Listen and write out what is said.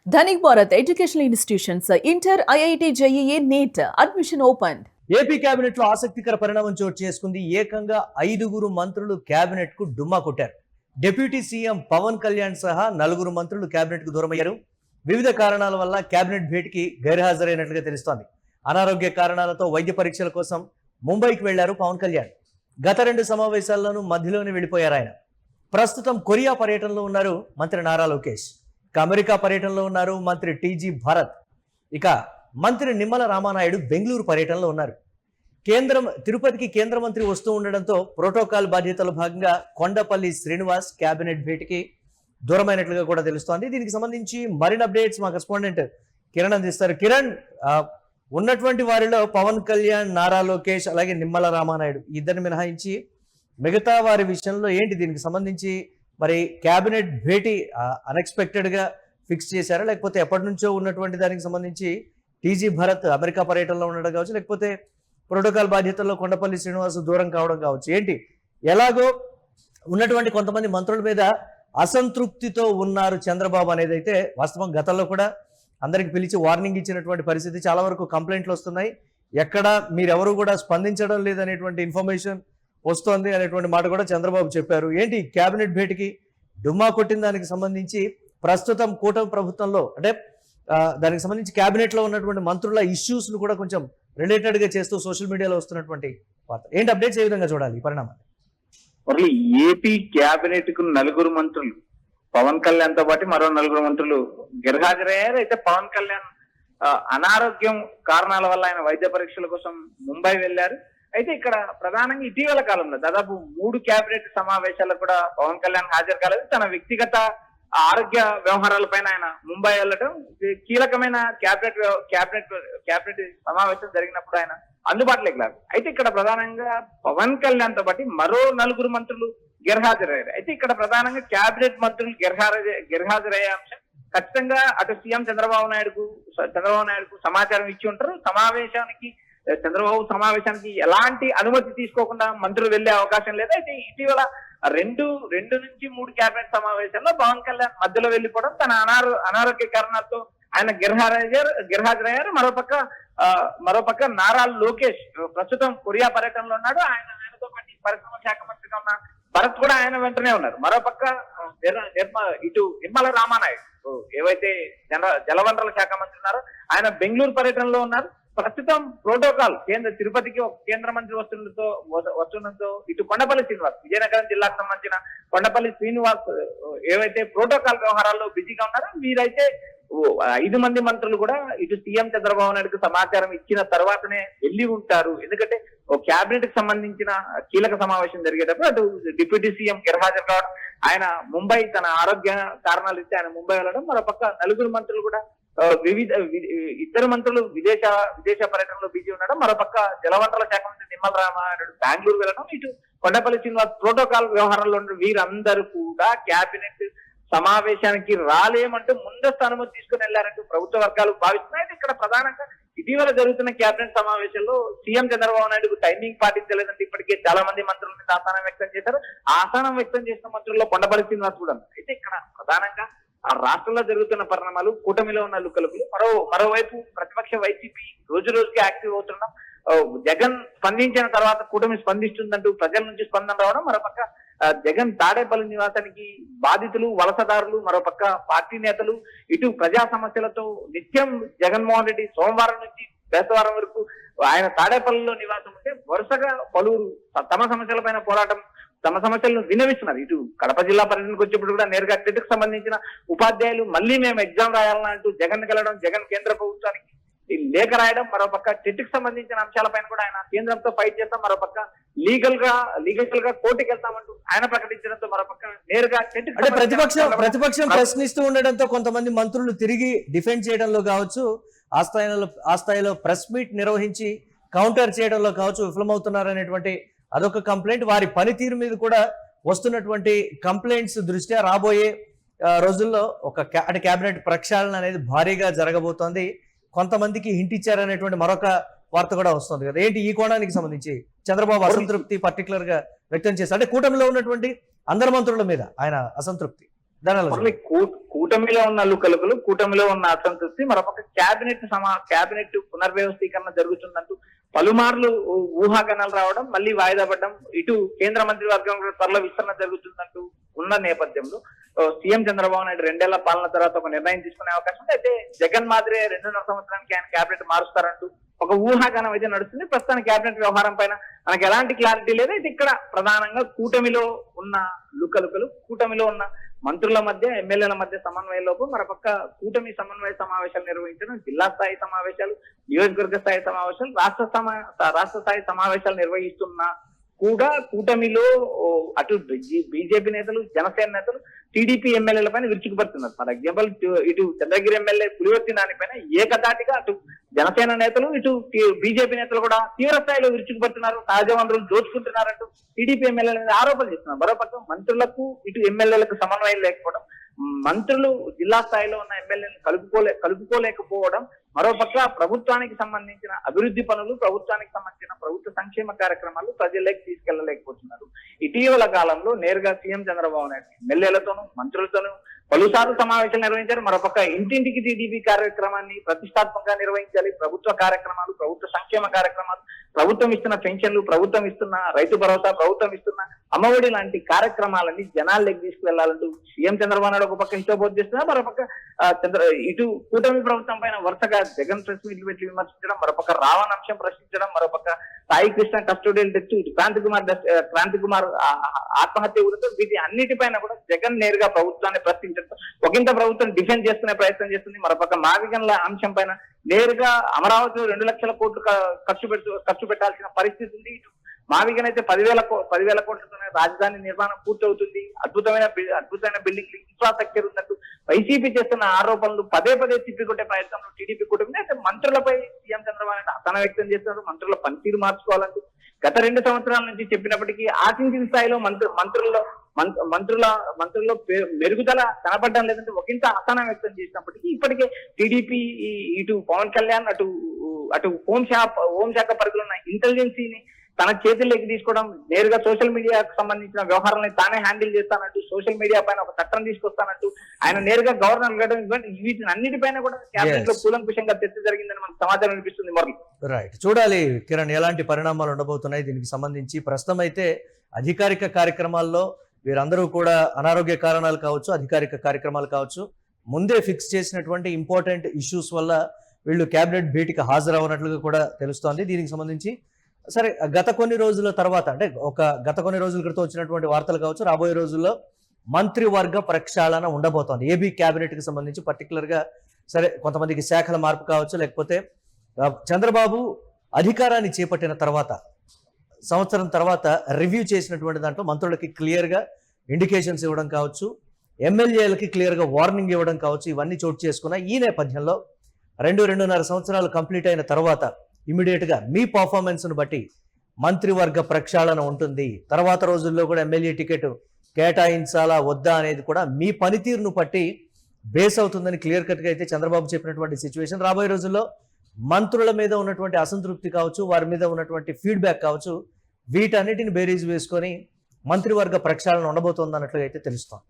Dhanik Bharat Educational Institutions, Inter, IIT, JEE, NEET, admission opened. AP cabinet లో ఆసక్తికర పరిణామం చోటు చేసుకుంది. ఏకంగా 5 మంత్రులు కేబినెట్ కు డుమ్మా కొట్టారు. డిప్యూటీ సీఎం పవన్ కళ్యాణ్ సహా 4 మంత్రులు కేబినెట్ కు దూరమయ్యారు. వివిధ కారణాల వల్ల కేబినెట్ భేటీకి గైర్హాజరైనట్లుగా తెలుస్తోంది. అనారోగ్య కారణాలతో వైద్య పరీక్షల కోసం ముంబైకి వెళ్లారు పవన్ కళ్యాణ్. గత 2 సమావేశాల్లోనూ మధ్యలోనే వెళ్లిపోయారు ఆయన. ప్రస్తుతం కొరియా పర్యటనలో ఉన్నారు మంత్రి నారా లోకేష్. అమెరికా పర్యటనలో ఉన్నారు మంత్రి టీజీ భరత్. ఇక మంత్రి నిమ్మల రామానాయుడు బెంగళూరు పర్యటనలో ఉన్నారు. తిరుపతికి కేంద్ర మంత్రి వస్తూ ఉండడంతో ప్రోటోకాల్ బాధ్యతల భాగంగా కొండపల్లి శ్రీనివాస్ కేబినెట్ భేటీకి దూరమైనట్లుగా కూడా తెలుస్తోంది. దీనికి సంబంధించి మరిన్ని అప్డేట్స్ మా కరెస్పాండెంట్ కిరణ్ అందిస్తారు. కిరణ్, ఉన్నటువంటి వారిలో పవన్ కళ్యాణ్, నారా లోకేష్ అలాగే నిమ్మల రామానాయుడు ఇద్దరిని మినహాయించి మిగతా వారి విషయంలో ఏంటి దీనికి సంబంధించి మరి కేబినెట్ భేటీ అన్ఎక్స్పెక్టెడ్ గా ఫిక్స్ చేశారా, లేకపోతే ఎప్పటి నుంచో ఉన్నటువంటి దానికి సంబంధించి టీజీ భరత్ అమెరికా పర్యటనలో ఉండడం కావచ్చు, లేకపోతే ప్రోటోకాల్ బాధ్యతల్లో కొండపల్లి శ్రీనివాస్ దూరం కావడం కావచ్చు, ఏంటి ఎలాగో ఉన్నటువంటి కొంతమంది మంత్రుల మీద అసంతృప్తితో ఉన్నారు చంద్రబాబు అనేది అయితే వాస్తవం. గతంలో కూడా అందరికి పిలిచి వార్నింగ్ ఇచ్చినటువంటి పరిస్థితి, చాలా వరకు కంప్లైంట్లు వస్తున్నాయి, ఎక్కడ మీరెవరు కూడా స్పందించడం లేదనేటువంటి ఇన్ఫర్మేషన్ వస్తోంది అనేటువంటి మాట కూడా చంద్రబాబు చెప్పారు. ఏంటి కేబినెట్ భేటీకి డుమ్మా కొట్టిన దానికి సంబంధించి ప్రస్తుతం కూటమి ప్రభుత్వంలో అంటే దానికి సంబంధించి కేబినెట్ లో ఉన్నటువంటి మంత్రుల ఇష్యూస్ ను కూడా కొంచెం రిలేటెడ్ గా చేస్తూ సోషల్ మీడియాలో వస్తున్నటువంటి వార్త ఏంటి, అప్డేట్స్ ఏ విధంగా చూడాలి ఈ పరిణామాన్ని? ఏపీ కేబినెట్ కు 4 మంత్రులు పవన్ కళ్యాణ్ తో పాటు మరో 4 మంత్రులు గిరహాజరయ్యారు. అయితే పవన్ కళ్యాణ్ అనారోగ్యం కారణాల వల్ల ఆయన వైద్య పరీక్షల కోసం ముంబై వెళ్లారు. అయితే ఇక్కడ ప్రధానంగా ఇటీవల కాలంలో దాదాపు 3 కేబినెట్ సమావేశాలకు కూడా పవన్ కళ్యాణ్ హాజరు కాలేదు. తన వ్యక్తిగత ఆరోగ్య వ్యవహారాలపైన ఆయన ముంబై వెళ్ళడం, కీలకమైన కేబినెట్ సమావేశం జరిగినప్పుడు ఆయన అందుబాటులోకి రాదు. అయితే ఇక్కడ ప్రధానంగా పవన్ కళ్యాణ్ తో పాటు మరో 4 మంత్రులు గిరహాజరయ్యారు. అయితే ఇక్కడ ప్రధానంగా కేబినెట్ మంత్రులు గిరహాజరయ్యే అంశం ఖచ్చితంగా అటు సీఎం చంద్రబాబు నాయుడుకు సమాచారం ఇచ్చి ఉంటారు. చంద్రబాబు సమావేశానికి ఎలాంటి అనుమతి తీసుకోకుండా మంత్రులు వెళ్లే అవకాశం లేదు. అయితే ఇటీవల 2 నుంచి 3 కేబినెట్ సమావేశాల్లో పవన్ కళ్యాణ్ మధ్యలో వెళ్లిపోవడం, తన అనారోగ్య కారణాలతో ఆయన గిరహాజరయ్యారు. మరోపక్క నారా లోకేష్ ప్రస్తుతం కొరియా పర్యటనలో ఉన్నాడు. ఆయనతో పాటు పరిశ్రమ శాఖ మంత్రిగా ఉన్న భరత్ కూడా ఆయన వెంటనే ఉన్నారు. మరోపక్క ఇటు నిమ్మల రామానాయుడు ఏవైతే జలవనరుల శాఖ మంత్రి ఉన్నారో ఆయన బెంగళూరు పర్యటనలో ఉన్నారు. ప్రస్తుతం ప్రోటోకాల్ తిరుపతికి ఒక కేంద్ర మంత్రి వస్తుండటంతో ఇటు కొండపల్లి శ్రీనివాస్, విజయనగరం జిల్లాకు సంబంధించిన కొండపల్లి శ్రీనివాస్ ఏవైతే ప్రోటోకాల్ వ్యవహారాల్లో బిజీగా ఉన్నారో వీరైతే 5 మంది మంత్రులు కూడా ఇటు సీఎం చంద్రబాబు నాయుడుకు సమాచారం ఇచ్చిన తర్వాతనే వెళ్లి ఉంటారు. ఎందుకంటే ఓ కేబినెట్ కి సంబంధించిన కీలక సమావేశం జరిగేటప్పుడు అటు డిప్యూటీ సీఎం గిరహాజరు కావడం, ఆయన ముంబై తన ఆరోగ్య కారణాలు ఇస్తే ఆయన ముంబై వెళ్ళడం, మరోపక్క 4 మంత్రులు కూడా ఇద్దరు మంత్రులు విదేశ పర్యటనలో బిజీ ఉండడం, మరోపక్క జలవనరుల శాఖ మంత్రి నిమ్మల రామానాయుడు బెంగళూరు వెళ్ళడం, ఇటు కొండపల్లి శ్రీనివాస్ ప్రోటోకాల్ వ్యవహారంలో వీరందరూ కూడా కేబినెట్ సమావేశానికి రాలేమంటూ ముందస్తు అనుమతి తీసుకుని వెళ్లారంటూ ప్రభుత్వ వర్గాలు భావిస్తున్నాయి. ఇక్కడ ప్రధానంగా ఇటీవల జరుగుతున్న కేబినెట్ సమావేశంలో సీఎం చంద్రబాబు నాయుడుకు టైమింగ్ పాటించలేదంటే ఇప్పటికే చాలా మంది మంత్రుల మీద అసహనం వ్యక్తం చేశారు. ఆ అసహనం వ్యక్తం చేసిన మంత్రుల్లో కొండపల్లి శ్రీనివాస్ కూడా. అయితే ఇక్కడ ప్రధానంగా ఆ రాష్ట్రంలో జరుగుతున్న పరిణామాలు, కూటమిలో ఉన్న లుకలుకులు, మరోవైపు ప్రతిపక్ష వైసీపీ రోజు రోజుకి యాక్టివ్ అవుతున్నాం, జగన్ స్పందించిన తర్వాత కూటమి స్పందిస్తుందంటూ ప్రజల నుంచి స్పందన రావడం, మరోపక్క జగన్ తాడేపల్లి నివాసానికి బాధితులు, వలసదారులు, మరోపక్క పార్టీ నేతలు, ఇటు ప్రజా సమస్యలతో నిత్యం జగన్మోహన్ రెడ్డి సోమవారం నుంచి బేస్తవారం వరకు ఆయన తాడేపల్లిలో నివాసం ఉంటే వరుసగా పలువురు తమ సమస్యలపైన పోరాటం, తమ సమస్యలను వినవిస్తున్నారు. ఇటు కడప జిల్లా పర్యటనకు వచ్చేప్పుడు కూడా నేరుగా టెట్కు సంబంధించిన ఉపాధ్యాయులు మళ్ళీ మేము ఎగ్జామ్ రాయాలని అంటూ జగన్ గెలవడం, జగన్ కేంద్ర ప్రభుత్వానికి లేఖ రాయడం, మరోపక్క టెట్కు సంబంధించిన అంశాలపైన కూడా ఆయన కేంద్రంతో ఫైట్ చేస్తాం, మరోపక్క లీగల్ గా కోర్టుకి వెళ్తామంటూ ఆయన ప్రకటించడంతో మరోపక్క నేరుగా ప్రతిపక్షం ప్రశ్నిస్తూ ఉండడంతో కొంతమంది మంత్రులు తిరిగి డిఫెండ్ చేయడంలో కావచ్చు, ఆ స్థాయిలో ప్రెస్ మీట్ నిర్వహించి కౌంటర్ చేయడంలో కావచ్చు విఫలమవుతున్నారనేటువంటి అదొక కంప్లైంట్. వారి పనితీరు మీద కూడా వస్తున్నటువంటి కంప్లైంట్స్ దృష్ట్యా రాబోయే రోజుల్లో అంటే కేబినెట్ ప్రక్షాళన అనేది భారీగా జరగబోతోంది. కొంతమందికి హింట్ ఇచ్చారనేటువంటి మరొక వార్త కూడా వస్తుంది కదా. ఏంటి ఈ కోణానికి సంబంధించి చంద్రబాబు అసంతృప్తి పర్టికులర్ గా వ్యక్తం చేశారు, అంటే కూటమిలో ఉన్నటువంటి అందరి మంత్రుల మీద ఆయన అసంతృప్తి? దాని మురళి, కూటమిలో ఉన్న లుకలుకలు, కూటమిలో ఉన్న అసంతృప్తి, మరొక క్యాబినెట్ పునర్వ్యవస్థీకరణ జరుగుతుందంటూ పలుమార్లు ఊహాగానాలు రావడం, మళ్ళీ వాయిదా పడడం, ఇటు కేంద్ర మంత్రివర్గం త్వరలో విస్తరణ జరుగుతుందంటూ ఉన్న నేపథ్యంలో సీఎం చంద్రబాబు నాయుడు 2 ఏళ్ల పాలన తర్వాత ఒక నిర్ణయం తీసుకునే అవకాశం ఉంది. అయితే జగన్ మాదిరే 2.5 సంవత్సరానికి ఆయన క్యాబినెట్ మారుస్తారంటూ ఒక ఊహాగానం అయితే నడుస్తుంది. ప్రస్తుతానికి క్యాబినెట్ వ్యవహారం పైన మనకి ఎలాంటి క్లారిటీ లేదు. అయితే ఇక్కడ ప్రధానంగా కూటమిలో ఉన్న లుకలుకలు, కూటమిలో ఉన్న మంత్రుల మధ్య, ఎమ్మెల్యేల మధ్య సమన్వయం లోపు మరొక కూటమి సమన్వయ సమావేశాలు నిర్వహించడం, జిల్లా స్థాయి సమావేశాలు, నియోజకవర్గ స్థాయి సమావేశాలు, రాష్ట్ర స్థాయి సమావేశాలు నిర్వహిస్తున్న కూడా కూటమిలో అటు బీజేపీ నేతలు, జనసేన నేతలు, టీడీపీ ఎమ్మెల్యేల పైన విరుచుకుపడుతున్నారు. ఫర్ ఎగ్జాంపుల్ ఇటు చంద్రగిరి ఎమ్మెల్యే పులివర్తి దానిపైన ఏకదాటిగా అటు జనసేన నేతలు, ఇటు బీజేపీ నేతలు కూడా తీవ్ర స్థాయిలో విరుచుకుపడుతున్నారు. సహజ వనరులు దోచుకుంటున్నారంటూ టీడీపీ ఎమ్మెల్యేల మీద ఆరోపణలు చేస్తున్నారు. మరోపక్క మంత్రులకు, ఇటు ఎమ్మెల్యేలకు సమన్వయం లేకపోవడం, మంత్రులు జిల్లా స్థాయిలో ఉన్న ఎమ్మెల్యేలను కలుపుకోలేకపోవడం, మరోపక్క ప్రభుత్వానికి సంబంధించిన అభివృద్ధి పనులు, ప్రభుత్వానికి సంబంధించిన ప్రభుత్వ సంక్షేమ కార్యక్రమాలు ప్రజల్లోకి తీసుకెళ్లలేకపోతున్నారు. ఇటీవల కాలంలో నేరుగా సీఎం చంద్రబాబు నాయుడు ఎమ్మెల్యేలతోనూ, మంత్రులతోనూ పలుసార్లు సమావేశాలు నిర్వహించారు. మరోపక్క ఇంటింటికి టీడీపీ కార్యక్రమాన్ని ప్రతిష్టాత్మకంగా నిర్వహించాలి. ప్రభుత్వ కార్యక్రమాలు, ప్రభుత్వ సంక్షేమ కార్యక్రమాలు, ప్రభుత్వం ఇస్తున్న పెన్షన్లు, ప్రభుత్వం ఇస్తున్న రైతు భరోసా, ప్రభుత్వం ఇస్తున్న అమ్మఒడి లాంటి కార్యక్రమాలన్నీ జనాల్లోకి తీసుకువెళ్లాలంటూ సీఎం చంద్రబాబు నాయుడు ఒక పక్క హితోబోధ చేస్తున్నారు. మరోపక్క ఇటు కూటమి ప్రభుత్వం పైన వరుసగా జగన్ ప్రెస్ మీట్లు పెట్టి విమర్శించడం, మరోపక్క రావణ్ అంశం ప్రశ్నించడం, మరోపక్క సాయి కృష్ణ కస్టోడియల్ డెత్, ఇటు క్రాంతి కుమార్ ఆత్మహత్య ఉదంతం, వీటి అన్నిటిపైన కూడా జగన్ నేరుగా ప్రభుత్వాన్ని ప్రశ్నించడం, ఒకంత ప్రభుత్వం డిఫెండ్ చేసుకునే ప్రయత్నం చేస్తుంది. మరోపక్క మాదిగన్ల అంశం పైన నేరుగా అమరావతిలో 2 లక్షల కోట్లు ఖర్చు పెట్టాల్సిన పరిస్థితి ఉంది. ఇటు మావిగన్ అయితే 10,000 కోట్లతోనే రాజధాని నిర్మాణం పూర్తవుతుంది. అద్భుతమైన బిల్డింగ్ ఇన్ఫ్రాస్ట్రక్చర్ ఉందంటూ వైసీపీ చేస్తున్న ఆరోపణలు పదే తిప్పికొట్టే ప్రయత్నంలో టీడీపీ కూటమి అయితే మంత్రులపై సీఎం చంద్రబాబు నాయుడు అసహనం వ్యక్తం చేస్తున్నారు. మంత్రుల పనితీరు మార్చుకోవాలంటూ గత 2 సంవత్సరాల నుంచి చెప్పినప్పటికీ ఆశించిన స్థాయిలో మంత్రుల్లో మెరుగుదల కనపడడం లేదంటే ఒకంత అసహనం వ్యక్తం చేసినప్పటికీ ఇప్పటికే టీడీపీ ఇటు పవన్ కళ్యాణ్ అటు హోంశాఖ పరిధిలో ఉన్న ఇంటెలిజెన్సీని తన చేతుల్లోకి తీసుకోవడం, నేరుగా సోషల్ మీడియాకు సంబంధించిన వ్యవహారాలను తానే హ్యాండిల్ చేస్తానంటూ, సోషల్ మీడియా పైన ఒక చట్టం తీసుకొస్తానంటూ ఆయన నేరుగా గవర్నర్ వెళ్ళడం, వీటిని అన్నిటిపైన కూడా క్యాబినెట్ లో కూలంకుషంగా చర్చ జరిగిందని మనకు సమాచారం అనిపిస్తుంది. మరి రైట్, చూడాలి కిరణ్ ఎలాంటి పరిణామాలు ఉండబోతున్నాయి దీనికి సంబంధించి. ప్రస్తుతం అయితే అధికారిక కార్యక్రమాల్లో వీరందరూ కూడా అనారోగ్య కారణాలు కావచ్చు, అధికారిక కార్యక్రమాలు కావచ్చు, ముందే ఫిక్స్ చేసినటువంటి ఇంపార్టెంట్ ఇష్యూస్ వల్ల వీళ్ళు క్యాబినెట్ భేటీకి హాజరవనట్లుగా కూడా తెలుస్తోంది. దీనికి సంబంధించి సరే గత కొన్ని రోజుల తర్వాత, అంటే గత కొన్ని రోజుల క్రితం వచ్చినటువంటి వార్తలు కావచ్చు, రాబోయే రోజుల్లో మంత్రివర్గ ప్రక్షాళన ఉండబోతోంది ఏబీ క్యాబినెట్కి సంబంధించి. పర్టికులర్గా సరే కొంతమందికి శాఖల మార్పు కావచ్చు, లేకపోతే చంద్రబాబు అధికారాన్ని చేపట్టిన తర్వాత సంవత్సరం తర్వాత రివ్యూ చేసినటువంటి దాంట్లో మంత్రులకి క్లియర్గా ఇండికేషన్స్ ఇవ్వడం కావచ్చు, ఎమ్మెల్యేలకి క్లియర్గా వార్నింగ్ ఇవ్వడం కావచ్చు, ఇవన్నీ చోటు చేసుకున్న ఈ నేపథ్యంలో 2.5 సంవత్సరాలు కంప్లీట్ అయిన తర్వాత ఇమీడియట్గా మీ పర్ఫార్మెన్స్ను బట్టి మంత్రివర్గ ప్రక్షాళన ఉంటుంది. తర్వాత రోజుల్లో కూడా ఎమ్మెల్యే టికెట్ కేటాయించాలా వద్దా అనేది కూడా మీ పనితీరును బట్టి బేస్ అవుతుందని క్లియర్ కట్గా అయితే చంద్రబాబు చెప్పినటువంటి సిచ్యువేషన్. రాబోయే రోజుల్లో మంత్రుల మీద ఉన్నటువంటి అసంతృప్తి కావచ్చు, వారి మీద ఉన్నటువంటి ఫీడ్బ్యాక్ కావచ్చు, వీటన్నిటిని బేరీజ్ వేసుకొని మంత్రివర్గ ప్రక్షాళన ఉండబోతోంది అన్నట్లుగా అయితే తెలుస్తోంది.